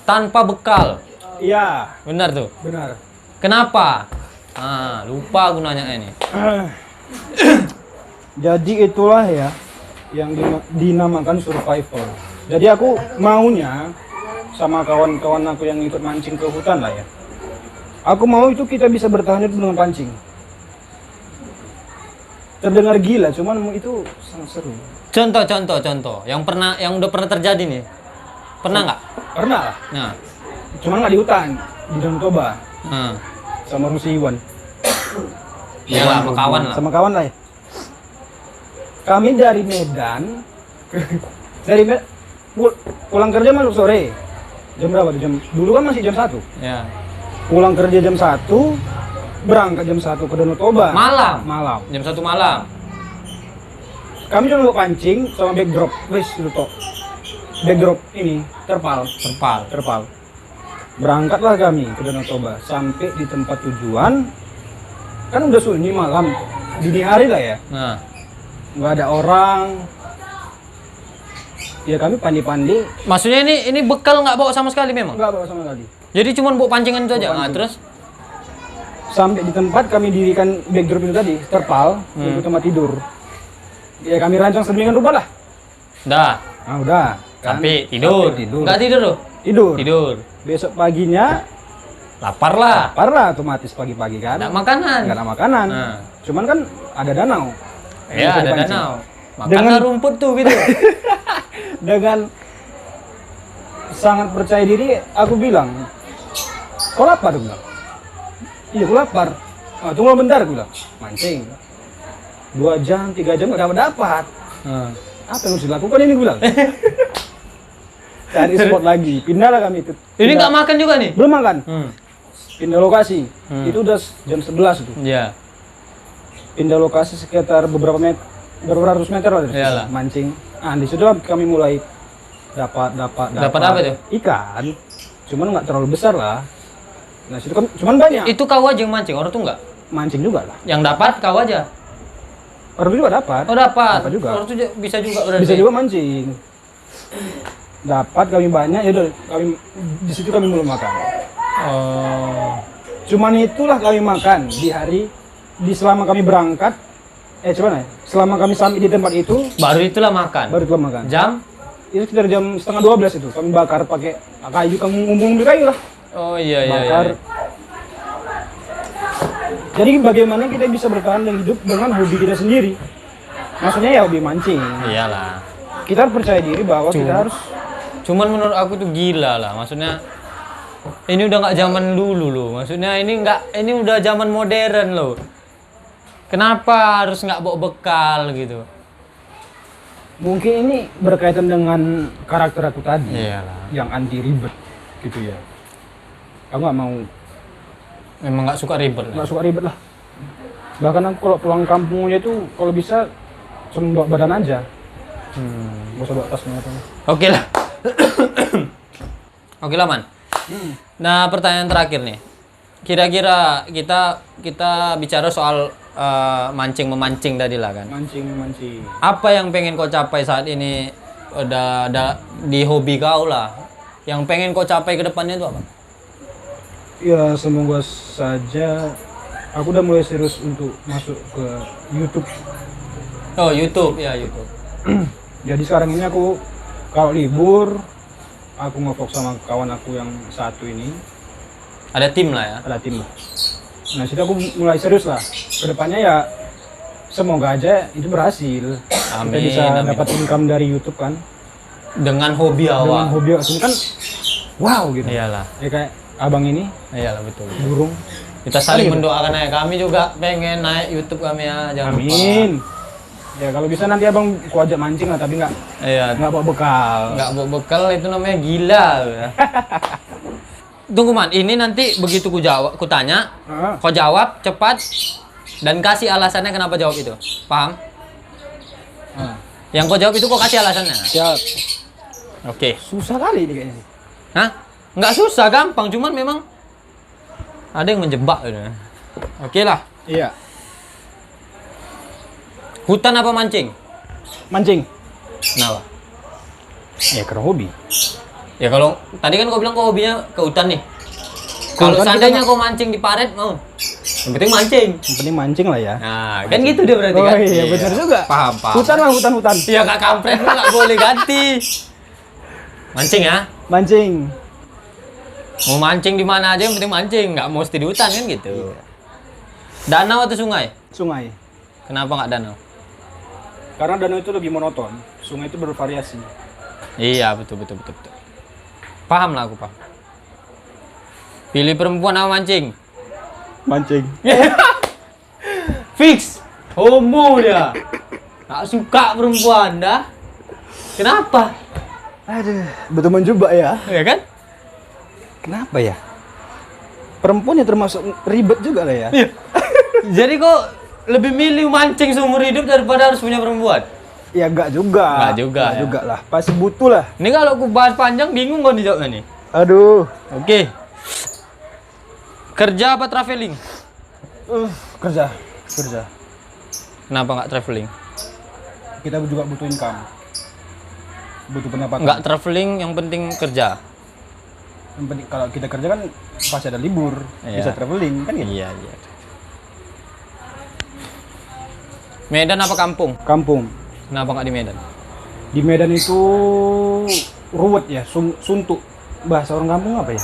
Tanpa bekal. Iya, Benar tuh. benar. Kenapa? Ah, lupa aku nanya ini. Jadi itulah ya yang dinamakan survival. Jadi aku maunya sama kawan-kawan aku yang ikut mancing ke hutan lah ya. Aku mau itu kita bisa bertahan hidup dengan pancing. Terdengar gila, cuman itu sangat seru. Contoh yang udah pernah terjadi nih. Pernah nggak? Pernah lah, Nah, cuman nggak di hutan, di Danau Toba nah. sama Rusi Iwan. Iyalah, sama kawan lah. Sama kawan lah ya. Kami dari Medan, pulang kerja masuk sore. Jam berapa tuh? Dulu kan masih jam 1. Ya. Pulang kerja jam 1, berangkat jam 1 ke Danau Toba. Malam. Jam 1 malam. Kami cuma bawa pancing sama backdrop. Wes lu tok. Backdrop ini terpal. Berangkatlah kami ke Danau Toba. Sampai di tempat tujuan kan udah sunyi malam. Dini hari lah ya. Nah, Nggak ada orang. Ya kami pandi-pandi maksudnya ini bekal nggak bawa sama sekali memang. nggak bawa sama sekali. Jadi cuma bawa pancingan itu aja. Nah, pancing. terus Sampai di tempat kami dirikan backdrop itu tadi, terpal, itu tempat tidur. Ya kami rancang sedemikian rupa lah. dah Nah udah. kan. sampai tidur. Sampai tidur. Nggak tidur loh. Tidur. Besok paginya Lapar lah. parah otomatis pagi-pagi kan. Nggak makanan. Nggak ada makanan. Nah. Cuman kan ada danau. Yang Ya bisa ada dipancing. danau. Makan Dengan- rumput tuh gitu. Dengan sangat percaya diri aku bilang, kau lapar? Aku bilang. Iya, aku lapar. Ah, tunggu bentar, aku bilang. Mancing. 2 jam, 3 jam nggak dapat. Nah. Apa yang harus dilakukan ini, aku bilang. Cari spot lagi. Pindahlah kami itu. Ini nggak makan juga nih. Belum makan. Hmm. Pindah lokasi. Itu udah jam 11 itu. Ya. Pindah lokasi sekitar beberapa ratus meter lah dari situ, Iyalah. mancing. Ah, di situ kami mulai dapat Dapat apa tuh? ikan. Cuman nggak terlalu besar lah. Nah, situ kan cuman banyak. Itu kau aja yang mancing, orang tuh nggak. Mancing juga lah. Yang dapat kau aja. Orang juga dapat. Oh dapat. Dapat juga. Orang tuh bisa juga berarti. Bisa juga mancing. Dapat kami banyak, ya udah kami di situ kami belum makan. Oh. Cuman itulah kami makan di selama kami berangkat. Cuman ya, selama kami sampai di tempat itu Baru itulah makan. baru kita makan. Jam? Itu sekitar jam setengah 12 itu kami bakar pakai kayu, kami ngumpul kayu lah. Oh iya iya. Bakar. iya. Jadi bagaimana kita bisa bertahan dan hidup dengan hobi kita sendiri? Maksudnya ya hobi mancing. Iyalah. Kita percaya diri bahwa kita harus Cuman menurut aku tuh gila lah. Maksudnya ini udah nggak zaman dulu loh. Maksudnya ini udah zaman modern loh. Kenapa harus nggak bawa bekal gitu? mungkin ini berkaitan dengan karakter aku tadi Iyalah. yang anti ribet gitu ya. Aku nggak mau, Memang nggak suka ribet. Lah. nggak suka ribet lah. Bahkan aku kalau pulang kampung aja tuh kalau bisa cuma bawa badan aja. Nggak usah bawa tas banget. Oke lah. Oke lah man. Nah pertanyaan terakhir nih. Kira-kira kita bicara soal mancing memancing tadi lah kan. Mancing. Apa yang pengen kau capai saat ini udah di hobi kau lah? Yang pengen kau capai ke depannya itu apa? Ya semoga saja aku udah mulai serius untuk masuk ke YouTube. Oh YouTube ya YouTube. Jadi sekarang ini aku kalau libur aku ngevlog sama kawan aku yang satu ini, Ada tim lah ya. ada tim lah. Nah situ aku mulai serius lah. Kedepannya ya semoga aja itu berhasil. Amin, Kita bisa amin. dapat income dari YouTube kan. Dengan hobi Dengan awak. hobi ini kan wow gitu. Iyalah. Ya kayak abang ini Iyalah betul. burung. Kita saling Gitu. mendoakan aja. Kami juga pengen naik YouTube kami ya. Jangan lupa. Amin. Ya kalau bisa nanti abang ku ajak mancing lah, tapi nggak Iya. bawa bekal. Nggak bawa bekal itu namanya gila ya. Tunggu man, ini nanti begitu ku tanya, Ah, kau jawab cepat dan kasih alasannya kenapa jawab itu. Paham? ah. Yang kau jawab itu kau kasih alasannya. Siap. Oke. Susah kali ini kayaknya. Hah? Nggak susah, gampang. Cuman memang ada yang menjebak gitu. Oke lah. Iya. Hutan apa mancing? Mancing. Kenapa? Ya karena hobi. Ya kalau tadi kan kau bilang kau hobinya ke hutan nih. Kalau hutan seandainya kita kau mancing di paret mau. Yang penting mancing. Yang penting mancing lah ya. Nah, kan gitu dia berarti Oh kan? iya, benar juga. Paham. Hutan lah, hutan. Ya kak kampret lu nggak boleh ganti. Mancing ya? Mancing. Mau mancing di mana aja yang penting mancing, nggak mesti di hutan kan gitu. Danau atau sungai? Sungai. Kenapa nggak danau? Karena danau itu lebih monoton. Sungai itu bervariasi. Iya betul. Paham lah aku paham. Pilih perempuan apa mancing? Mancing. Fix. Homo dia. Nggak suka perempuan dah. Kenapa? Aduh, betul menjebak ya. Ya kan? Kenapa ya? perempuan yang termasuk ribet juga lah ya. Jadi kok lebih milih mancing seumur hidup daripada harus punya perempuan? Ya enggak juga. Enggak juga, Enggak ya. juga lah. Pasti butuh lah. Ini kalau aku bahas panjang bingung kok dijawabnya nih. Aduh. Oke. Kerja apa traveling? Kerja. Kenapa nggak traveling? Kita juga butuh income. Butuh pendapatan. Nggak traveling, yang penting kerja. Yang penting kalau kita kerja kan pasti ada libur, Iya. bisa traveling kan gitu. Iya. Medan apa kampung? Kampung. Kenapa nggak di Medan? Di Medan itu ruwet ya, suntuk. Bahasa orang kampung apa ya?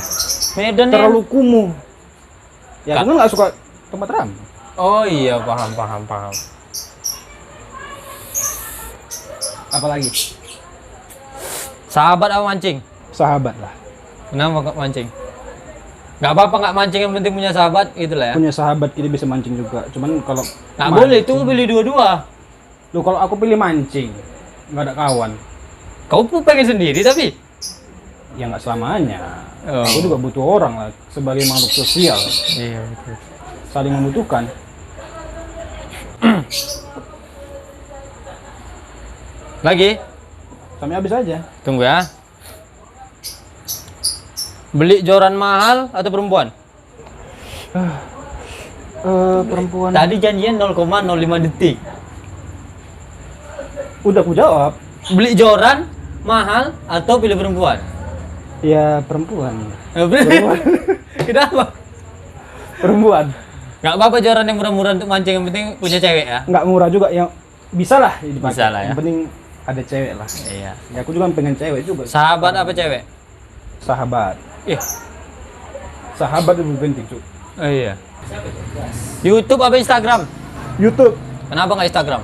Medan Terlalu kumuh. Ya, Kak- aku kan nggak suka tempat ramai. Oh iya, paham. Apalagi Sahabat apa mancing? sahabat lah. Kenapa nggak mancing? Nggak apa-apa nggak mancing, yang penting punya sahabat, itulah ya. Punya sahabat kita bisa mancing juga. Cuman kalau Nggak boleh, itu pilih dua-dua. Loh, kalau aku pilih mancing, nggak ada kawan. Kau pun pengen sendiri tapi. Ya nggak selamanya. Oh. Aku juga butuh orang lah sebagai makhluk sosial, Iya betul. saling membutuhkan. Lagi? Sampai habis aja. Tunggu ya. Beli joran mahal atau perempuan? Perempuan. Tadi janjian 0,05 detik. Udah aku jawab. Beli joran mahal atau pilih perempuan? Ya perempuan. Kenapa? Perempuan. Nggak apa-apa joran yang murah-murah untuk mancing, yang penting punya cewek ya. Nggak murah juga, yang bisa lah dipakai. Bisa lah ya. Yang penting ada cewek lah. Iya. Ya aku juga pengen cewek juga. Sahabat apa cewek? Sahabat. Ih. Sahabat lebih penting, Cuk. Oh iya. YouTube apa Instagram? YouTube. Kenapa nggak Instagram?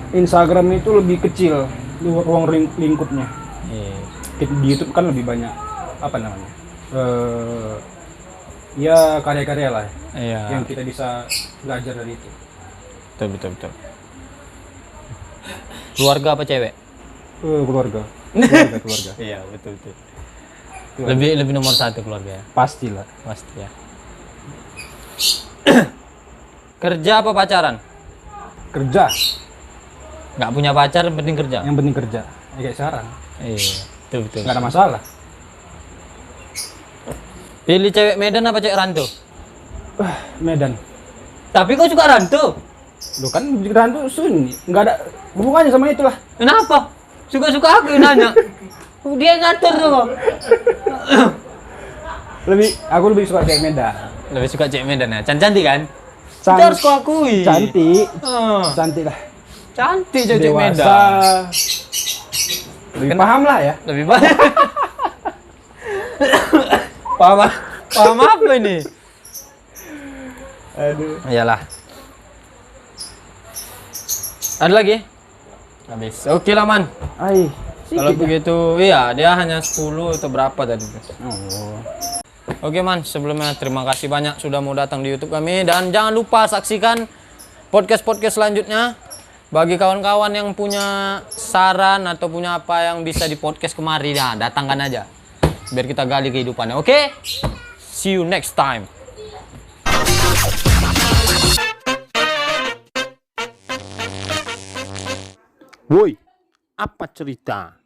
Instagram itu lebih kecil ruang lingkupnya. Iya. Di YouTube kan lebih banyak apa namanya? Ya karya-karya lah Iya. yang kita bisa belajar dari itu. Betul. Keluarga apa cewek? Keluarga. Keluarga. Iya, betul. Keluarga. Lebih nomor satu keluarga ya. Pastilah. Pasti ya. Kerja apa pacaran? Kerja. Nggak punya pacar, yang penting kerja. Yang penting kerja. Ya, kayak sekarang. Iya, betul. Nggak ada masalah. Pilih cewek Medan apa cewek rantau? Medan. Tapi kau suka rantau? Lo kan pikiran tuh Sunni, nggak ada hubungannya sama itulah. Kenapa? Suka-suka aku yang nanya. Dia yang ngatur tuh. Aku lebih suka cewek Medan. Lebih suka cewek Medan ya? Cantik kan? Can- Kita harus kau akui. Cantik, Ah, cantik lah. cantik cewek Dewasa. Medan. Lebih paham lah ya. Lebih banyak. Paham apa ini? Aduh. Iyalah. Ada lagi? Habis. Oke lah man. Ai, Kalau sedikit ya. begitu, iya dia hanya 10 atau berapa tadi? Oh. Oke man, sebelumnya terima kasih banyak sudah mau datang di YouTube kami, dan jangan lupa saksikan podcast-podcast selanjutnya. Bagi kawan-kawan yang punya saran atau punya apa yang bisa di podcast kemari, nah, datangkan aja biar kita gali kehidupannya. Oke? See you next time. Woi, apa cerita?